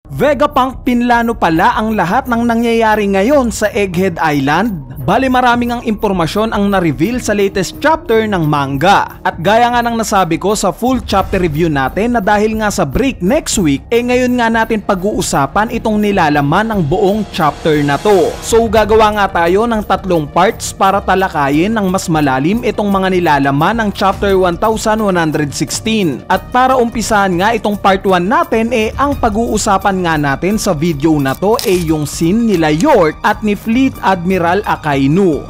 Vegapunk, pinlano pala ang lahat ng nangyayari ngayon sa Egghead Island? Bali maraming ang impormasyon ang na-reveal sa latest chapter ng manga. At gaya nga ng nasabi ko sa full chapter review natin na dahil nga sa break next week, ngayon nga natin pag-uusapan itong nilalaman ng buong chapter na to. So gagawa nga tayo ng 3 parts para talakayin ng mas malalim itong mga nilalaman ng chapter 1116. At para umpisahan nga itong part 1 natin, ang pag-uusapan nga natin sa video na to yung scene nila York at ni Fleet Admiral Akainu.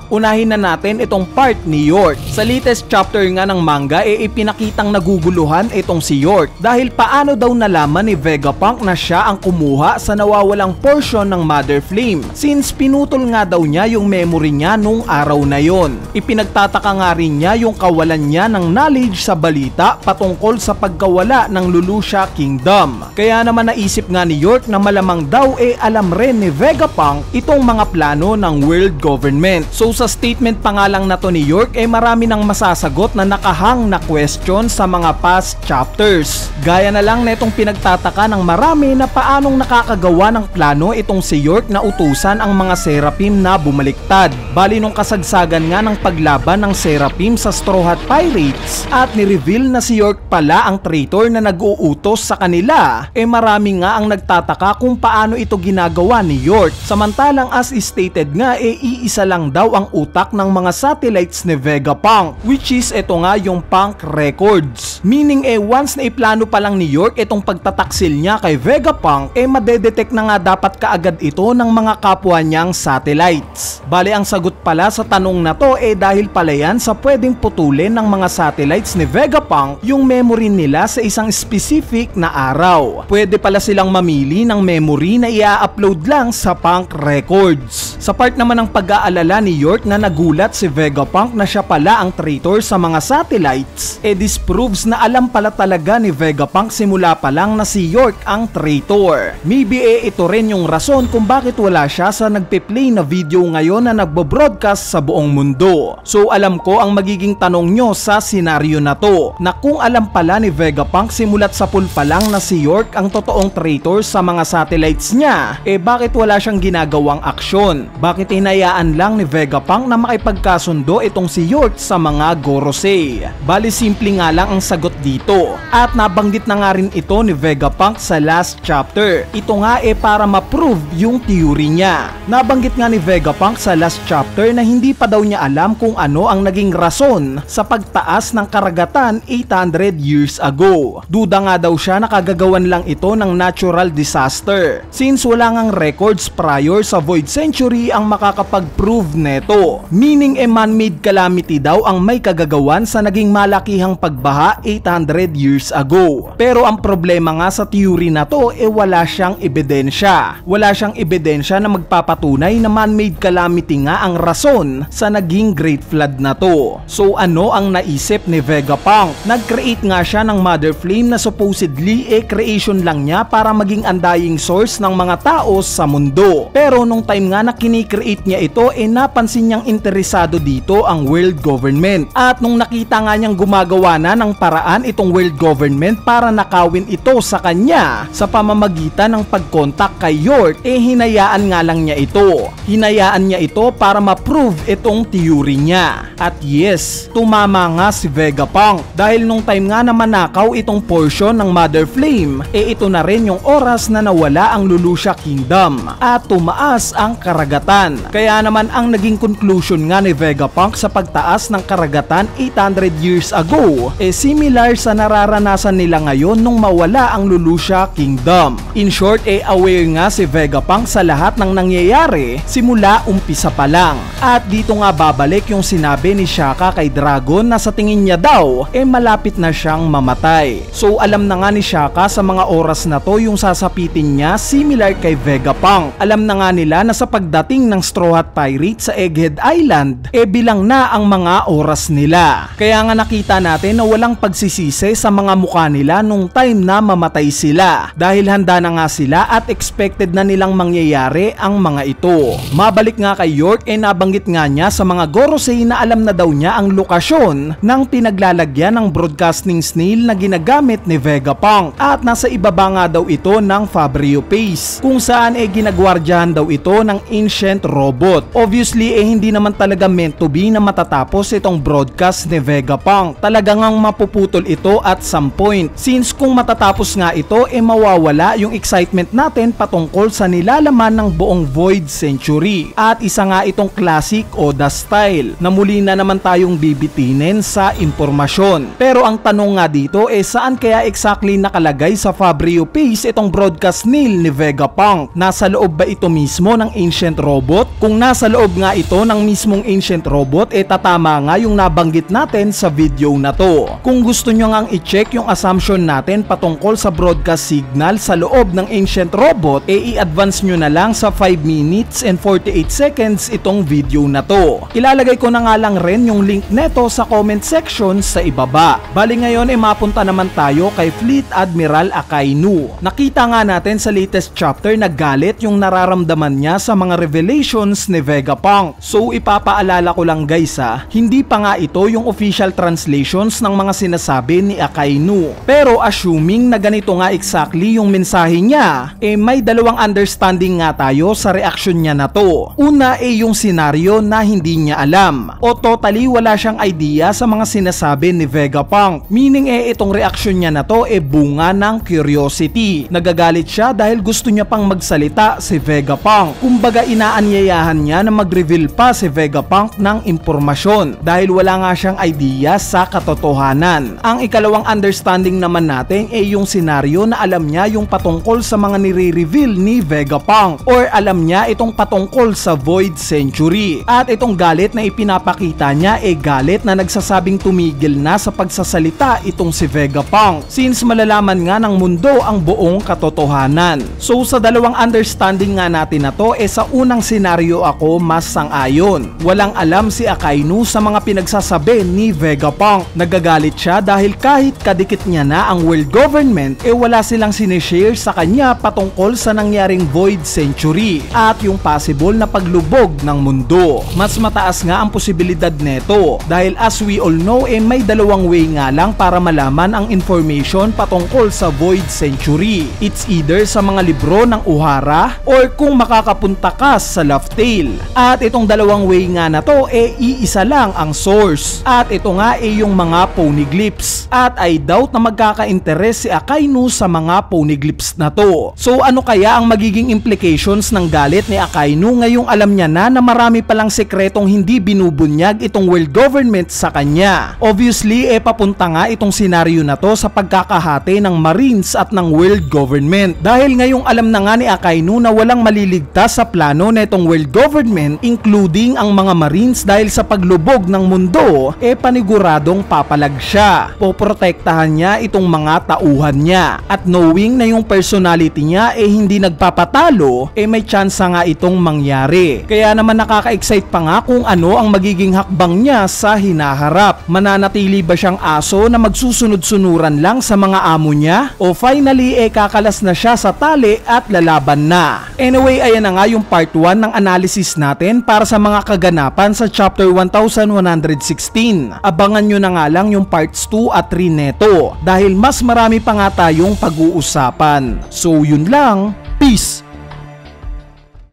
Unahin na natin itong part ni York. Sa latest chapter nga ng manga ipinakitang naguguluhan itong si York dahil paano daw nalaman ni Vegapunk na siya ang kumuha sa nawawalang portion ng Mother Flame since pinutol nga daw niya yung memory niya nung araw na yon. Ipinagtataka nga rin niya yung kawalan niya ng knowledge sa balita patungkol sa pagkawala ng Lulusha Kingdom. Kaya naman naisip nga ni York na malamang daw alam rin ni Vegapunk itong mga plano ng world government. So sa statement pa nga lang na to ni York marami nang masasagot na nakahang na question sa mga past chapters. Gaya na lang na itong pinagtataka ng marami na paanong nakakagawa ng plano itong si York na utusan ang mga Seraphim na bumaliktad. Bali nung kasagsagan nga ng paglaban ng Seraphim sa Straw Hat Pirates at ni-reveal na si York pala ang traitor na nag-uutos sa kanila, marami nga ang nagtataka kung paano ito ginagawa ni York. Samantalang as stated nga iisa lang daw ang utak ng mga satellites ni Vegapunk, which is ito nga yung Punk Records. Meaning once na iplano pa lang ni York itong pagtataksil niya kay Vegapunk, madedetect na nga dapat kaagad ito ng mga kapwa niyang satellites. Bali ang sagot pala sa tanong na to dahil pala yan sa pwedeng putulin ng mga satellites ni Vegapunk yung memory nila sa isang specific na araw. Pwede pala silang mamili ng memory na i-upload lang sa Punk Records. Sa part naman ng pag-aalala ni York na nagulat si Vegapunk na siya pala ang traitor sa mga satellites, this proves na alam pala talaga ni Vegapunk simula pa lang na si York ang traitor. Maybe ito rin yung rason kung bakit wala siya sa nagpe-play na video ngayon na nagbo-broadcast sa buong mundo. So alam ko ang magiging tanong nyo sa senaryo na to, na kung alam pala ni Vegapunk simulat sa pool pa lang na si York ang totoong traitor sa mga satellites niya, bakit wala siyang ginagawang aksyon? Bakit hinayaan lang ni Vegapunk na makipagkasundo itong si York sa mga Gorosei? Bali simple nga lang ang sagot dito, at nabanggit na nga rin ito ni Vegapunk sa last chapter. Ito nga para ma-prove yung theory niya. Nabanggit nga ni Vegapunk sa last chapter na hindi pa daw niya alam kung ano ang naging rason sa pagtaas ng karagatan 800 years ago. Duda nga daw siya na kagagawan lang ito ng natural disaster since wala ngang records prior sa Void Century ang makakapag-prove neto. Meaning man-made calamity daw ang may kagagawan sa naging malakihang pagbaha 800 years ago. Pero ang problema nga sa theory na to wala siyang ebidensya. Wala siyang ebidensya na magpapatunay na man-made calamity nga ang rason sa naging Great Flood na to. So ano ang naisip ni Vegapunk? Nag-create nga siya ng Mother Flame na supposedly creation lang niya para maging undying source ng mga tao sa mundo. Pero nung time nga na kinikreate niya ito, napansin niyang interesado dito ang world government. At nung nakita nga niyang gumagawa na ng paraan itong world government para nakawin ito sa kanya sa pamamagitan ng pag-contact kay York, hinayaan nga lang niya ito. Hinayaan niya ito para ma-prove itong theory niya. At yes, tumama nga si Vegapunk dahil nung time nga na manakaw itong portion ng Mother Flame, ito na rin yung oras na nawala ang Lulusha Kingdom at tumaas ang karagatan. Kaya naman ang naging conclusion nga ni Vegapunk sa pagtaas ng karagatan 800 years ago similar sa nararanasan nila ngayon nung mawala ang Lulusha Kingdom. In short, aware nga si Vegapunk sa lahat ng nangyayari simula umpisa pa lang. At dito nga babalik yung sinabi ni Shaka kay Dragon na sa tingin niya daw malapit na siyang mamatay. So alam na nga ni Shaka sa mga oras na to yung sasapitin niya similar kay Vegapunk. Alam na nga nila na sa pagdating ng Straw Hat Pirates sa Egghead Island, bilang na ang mga oras nila. Kaya nga nakita natin na walang pagsisisi sa mga mukha nila nung time na mamatay sila dahil handa na nga sila at expected na nilang mangyayari ang mga ito. Mabalik nga kay York, nabanggit nga niya sa mga Gorosei na alam na daw niya ang lokasyon ng pinaglalagyan ng broadcasting snail na ginagamit ni Vegapunk at nasa ibaba nga daw ito libro ng Fabrio Pace kung saan ginagwardyahan daw ito ng ancient robot. Obviously hindi naman talaga meant to be na matatapos itong broadcast ni Vegapunk. Talagang mapuputol ito at some point, since kung matatapos nga ito mawawala yung excitement natin patungkol sa nilalaman ng buong Void Century. At isa nga itong classic Oda style na muli na naman tayong bibitinin sa impormasyon. Pero ang tanong nga dito saan kaya exactly nakalagay sa Fabrio Pace itong broadcast nil ni Vegapunk? Nasa loob ba ito mismo ng ancient robot? Kung nasa loob nga ito ng mismong ancient robot tatama nga yung nabanggit natin sa video na to. Kung gusto nyo ngang i-check yung assumption natin patungkol sa broadcast signal sa loob ng ancient robot i-advance nyo na lang sa 5 minutes and 48 seconds itong video na to. Ilalagay ko na nga lang rin yung link neto sa comment section sa ibaba. Bali ngayon mapunta naman tayo kay Fleet Admiral Akainu. Nakita nga natin sa latest chapter na galit yung nararamdaman niya sa mga revelations ni Vegapunk. So ipapaalala ko lang guys hindi pa nga ito yung official translations ng mga sinasabi ni Akainu. Pero assuming na ganito nga exactly yung mensahe niya, may dalawang understanding nga tayo sa reaction niya na to. Una yung senaryo na hindi niya alam o totally wala siyang idea sa mga sinasabi ni Vegapunk. Meaning itong reaction niya na to bunga ng curiosity. Nagagalit siya dahil gusto niya pang magsalita si Vegapunk. Kumbaga inaanyayahan niya na mag-reveal pa si Vegapunk ng impormasyon dahil wala nga siyang idea sa katotohanan. Ang ikalawang understanding naman natin yung senaryo na alam niya yung patungkol sa mga nire-reveal ni Vegapunk or alam niya itong patungkol sa Void Century. At itong galit na ipinapakita niya galit na nagsasabing tumigil na sa pagsasalita itong si Vegapunk since malalaman nga ng mundo ang buong katotohanan. So sa dalawang understanding nga natin na to sa unang senaryo ako mas sang-ayon. Walang alam si Akainu sa mga pinagsasabi ni Vegapunk. Nagagalit siya dahil kahit kadikit niya na ang world government wala silang sinishare sa kanya patungkol sa nangyaring Void Century at yung possible na paglubog ng mundo. Mas mataas nga ang posibilidad neto dahil as we all know may dalawang way nga lang para malaman ang information patungkol sa Void Century. It's either sa mga libro ng Uhara or kung makakapunta ka sa Laugh Tale. At itong dalawang way nga na to iisa lang ang source. At ito nga yung mga poneglyphs. At I doubt na magkaka-interes si Akainu sa mga poneglyphs na to. So ano kaya ang magiging implications ng galit ni Akainu ngayong alam niya na marami palang sekretong hindi binubunyag itong world government sa kanya? Obviously papunta nga itong senaryo na to sa pagkakahati ng Marines at ng world government. Dahil ngayong alam na nga ni Akainu na walang maliligtas sa plano na itong world government including ang mga Marines dahil sa paglubog ng mundo paniguradong papalag siya. Poprotektahan niya itong mga tauhan niya at knowing na yung personality niya hindi nagpapatalo may chance nga itong mangyari. Kaya naman nakaka-excite pa nga kung ano ang magiging hakbang niya sa hinaharap. Mananatili ba siyang aso na magsusunod-sunuran lang sa mga amo niya o finally kakalas na siya sa tali at lalaban na? Anyway, ayan na nga yung part 1 ng analysis natin para sa mga kaganapan sa chapter 1116. Abangan nyo na nga lang yung parts 2 at 3 neto dahil mas marami pa nga tayong pag-uusapan. So yun lang, peace!